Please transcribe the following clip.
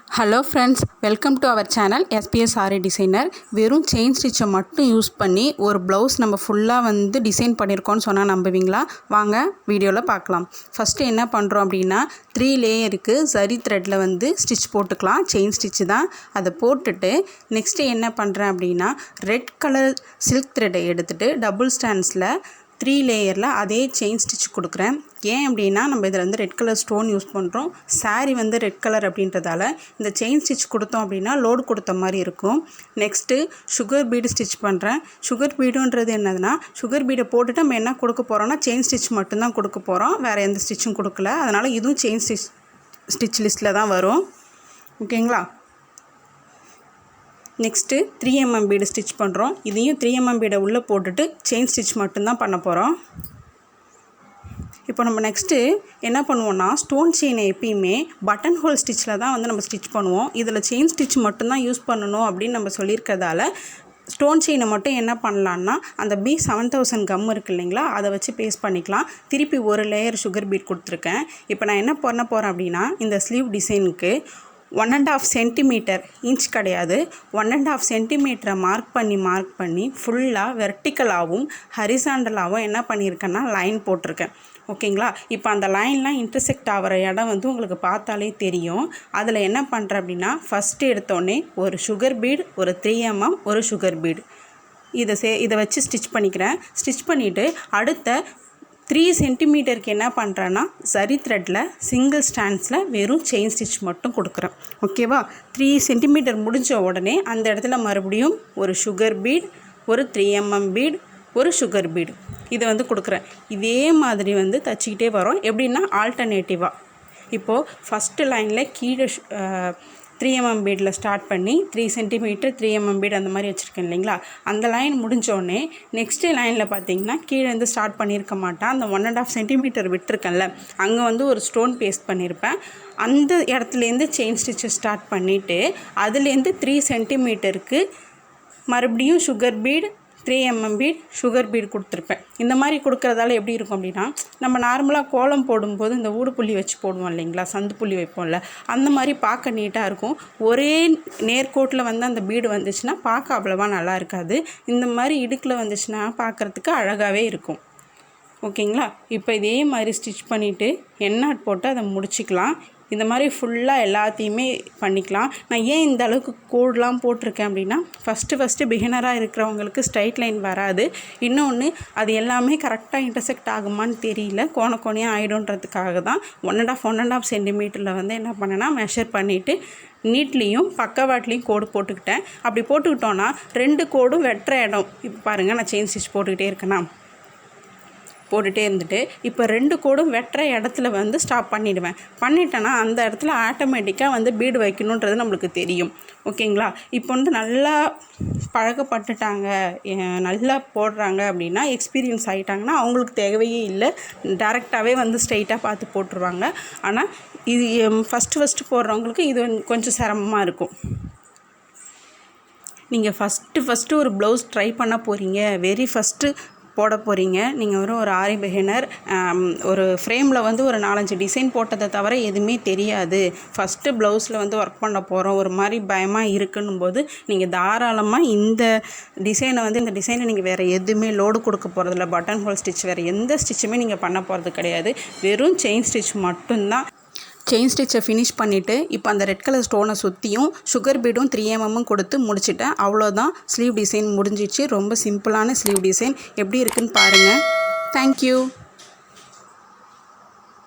Hello friends, welcome to our channel SPS Aari designer. வெறும் chain ஸ்டிச்சை மட்டும் யூஸ் பண்ணி ஒரு ப்ளவுஸ் நம்ம ஃபுல்லாக டிசைன் பண்ணியிருக்கோன்னு சொன்னால் நம்புவீங்களா? வாங்க வீடியோவில் பார்க்கலாம். ஃபஸ்ட்டு என்ன பண்ணுறோம் அப்படின்னா 3 லேயருக்கு சரி த்ரெட்டில் ஸ்டிச் போட்டுக்கலாம். செயின் ஸ்டிச்சு தான். அதை போட்டுட்டு நெக்ஸ்ட்டு என்ன பண்ணுறேன் அப்படின்னா ரெட் கலர் சில்க் த்ரெட்டை எடுத்துகிட்டு டபுள் ஸ்டாண்ட்ஸில் 3 லேயரில் அதே செயின் ஸ்டிச் கொடுக்குறேன். ஏன் அப்படின்னா நம்ம இதில் ரெட் கலர் ஸ்டோன் யூஸ் பண்ணுறோம். சாரீ ரெட் கலர் அப்படின்றதால இந்த செயின் ஸ்டிச் கொடுத்தோம் அப்படின்னா லோடு கொடுத்த மாதிரி இருக்கும். நெக்ஸ்ட்டு சுகர் பீடு ஸ்டிச் பண்ணுறேன். சுகர் பீடுன்றது என்னதுன்னா, சுகர் பீடை போட்டுட்டு நம்ம என்ன கொடுக்க போகிறோம்னா செயின் ஸ்டிச் மட்டும்தான் கொடுக்க போகிறோம். வேறு எந்த ஸ்டிச்சும் கொடுக்கல. அதனால் இதுவும் செயின் ஸ்டிச் லிஸ்ட்டில் தான் வரும். ஓகேங்களா? நெக்ஸ்ட்டு 3mm பீடு ஸ்டிச் பண்ணுறோம். இதையும் 3mm பீடை உள்ளே போட்டுட்டு செயின் ஸ்டிச் மட்டும்தான் பண்ண போகிறோம். இப்போ நம்ம நெக்ஸ்ட்டு என்ன பண்ணுவோம்னா, ஸ்டோன் செயினை எப்பயுமே பட்டன் ஹோல் ஸ்டிச்சில் தான் நம்ம ஸ்டிச் பண்ணுவோம். இதில் செயின் ஸ்டிச் மட்டும்தான் யூஸ் பண்ணணும் அப்படின்னு நம்ம சொல்லியிருக்கிறதால ஸ்டோன் செயினை மட்டும் என்ன பண்ணலான்னா அந்த B7000 கம் இருக்குது இல்லைங்களா, அதை வச்சு பேஸ்ட் பண்ணிக்கலாம். திருப்பி ஒரு லேயர் சுகர் பீட் கொடுத்துருக்கேன். இப்போ நான் என்ன பண்ண போகிறேன் அப்படின்னா இந்த ஸ்லீவ் டிசைனுக்கு 1.5 சென்டிமீட்டர், இன்ச் கிடையாது, 1.5 சென்டிமீட்டரை மார்க் பண்ணி ஃபுல்லாக வெர்டிக்கலாகவும் ஹரிசாண்டலாகவும் என்ன பண்ணியிருக்கேன்னா லைன் போட்டிருக்கேன். ஓகேங்களா? இப்போ அந்த லைன்லாம் இன்டர்செக்ட் ஆகிற இடம் உங்களுக்கு பார்த்தாலே தெரியும். அதில் என்ன பண்ணுறேன் அப்படின்னா ஃபஸ்ட்டு எடுத்தோடனே ஒரு சுகர் பீட், ஒரு 3mm, ஒரு சுகர் பீடு இதை வச்சு ஸ்டிச் பண்ணிக்கிறேன். ஸ்டிச் பண்ணிவிட்டு அடுத்த 3 சென்டிமீட்டருக்கு என்ன பண்ணுறேன்னா சரி த்ரெட்டில் சிங்கிள் ஸ்டாண்ட்ஸில் வெறும் செயின் ஸ்டிச் மட்டும் கொடுக்குறேன். ஓகேவா? 3 சென்டிமீட்டர் முடிஞ்ச உடனே அந்த இடத்துல மறுபடியும் ஒரு சுகர் பீட், ஒரு 3mm பீட், ஒரு சுகர் பீடு இதை கொடுக்குறேன். இதே மாதிரி தச்சிக்கிட்டே வரோம். எப்படின்னா ஆல்டர்னேட்டிவாக. இப்போது ஃபஸ்ட்டு லைனில் கீழே 3mm பீடில் ஸ்டார்ட் பண்ணி 3 சென்டிமீட்டர் 3mm பீடு அந்த மாதிரி வச்சுருக்கேன் இல்லைங்களா, அந்த லைன் முடிஞ்சோடனே நெக்ஸ்ட்டு லைனில் பார்த்தீங்கன்னா கீழேருந்து ஸ்டார்ட் பண்ணியிருக்க மாட்டேன். அந்த 1.5 சென்டிமீட்டர் விட்டுருக்கேன்ல, அங்கே ஒரு ஸ்டோன் பேஸ்ட் பண்ணியிருப்பேன். அந்த இடத்துலேருந்து செயின் ஸ்டிச்சை ஸ்டார்ட் பண்ணிவிட்டு அதுலேருந்து 3 சென்டிமீட்டருக்கு மறுபடியும் sugar bead, 3mm bead, sugar bead கொடுத்துருப்பேன். இந்த மாதிரி கொடுக்குறதால எப்படி இருக்கும் அப்படின்னா, நம்ம நார்மலாக கோலம் போடும்போது இந்த ஊடு புள்ளி வச்சு போடுவோம் இல்லைங்களா, சந்து புள்ளி வைப்போம்ல, அந்த மாதிரி பார்க்க நீட்டாக இருக்கும். ஒரே நேர்கோட்டில் அந்த பீடு வந்துச்சுன்னா பார்க்க அவ்வளோவா நல்லா இருக்காது. இந்த மாதிரி இடுக்கில் வந்துச்சுன்னா பார்க்குறதுக்கு அழகாகவே இருக்கும். ஓகேங்களா? இப்போ இதே மாதிரி ஸ்டிச் பண்ணிவிட்டு எண்ணாட் போட்டு அதை முடிச்சிக்கலாம். இந்த மாதிரி ஃபுல்லாக எல்லாத்தையுமே பண்ணிக்கலாம். நான் ஏன் இந்த அளவுக்கு கோடெலாம் போட்டிருக்கேன் அப்படின்னா, ஃபஸ்ட்டு பிகினராக இருக்கிறவங்களுக்கு ஸ்ட்ரைட் லைன் வராது. இன்னொன்று அது எல்லாமே கரெக்டாக இன்டர்செக்ட் ஆகுமான்னு தெரியல, கோணையாக ஆகிடும்ன்றதுக்காக தான் 1.5 சென்டிமீட்டரில் என்ன பண்ணேன்னா மெஷர் பண்ணிவிட்டு நீட்லேயும் பக்கவாட்லேயும் கோடு போட்டுக்கிட்டேன். அப்படி போட்டுக்கிட்டோன்னா 2 கோடும் வெட்டுற இடம். இப்போ பாருங்கள், நான் செயின் ஸ்டிச் போட்டுக்கிட்டே இருந்துட்டு இப்போ 2 கோடும் வெட்டுற இடத்துல ஸ்டாப் பண்ணிட்டேன்னா அந்த இடத்துல ஆட்டோமேட்டிக்காக பீடு வைக்கணுன்றது நம்மளுக்கு தெரியும். ஓகேங்களா? இப்போ நல்லா பழக்கப்பட்டுட்டாங்க, நல்லா போடுறாங்க அப்படின்னா, எக்ஸ்பீரியன்ஸ் ஆகிட்டாங்கன்னா அவங்களுக்கு தேவையே இல்லை, டேரெக்டாகவே ஸ்ட்ரைட்டாக பார்த்து போட்டுருவாங்க. ஆனால் இது ஃபஸ்ட்டு போடுறவங்களுக்கு இது கொஞ்சம் சிரமமாக இருக்கும். நீங்கள் ஃபஸ்ட்டு ஒரு ப்ளவுஸ் ட்ரை பண்ண போகிறீங்க, வெரி ஃபஸ்ட்டு போட போகிறீங்க, நீங்கள் ஒரு ஆரி பிகினர், ஒரு ஃப்ரேமில் ஒரு 4-5 டிசைன் போட்டதை தவிர எதுவுமே தெரியாது, ஃபஸ்ட்டு ப்ளவுஸில் ஒர்க் பண்ண போகிறோம், ஒரு மாதிரி பயமாக இருக்குன்னும் போது நீங்கள் தாராளமாக இந்த டிசைனை நீங்கள் வேறு எதுவுமே லோடு கொடுக்க போகிறதில்ல. பட்டன் ஹோல் ஸ்டிச் வேறு எந்த ஸ்டிச்சுமே நீங்கள் பண்ண போகிறது கிடையாது. வெறும் செயின் ஸ்டிச் மட்டும்தான். செயின் ஸ்டிச்சை ஃபினிஷ் பண்ணிவிட்டு இப்போ அந்த ரெட் கலர் ஸ்டோனை சுற்றியும் சுகர் பீடும் 3mm கொடுத்து முடிச்சிட்டேன். அவ்வளோதான், ஸ்லீவ் டிசைன் முடிஞ்சிச்சு. ரொம்ப சிம்பிளான ஸ்லீவ் டிசைன். எப்படி இருக்குன்னு பாருங்கள். தேங்க்யூ.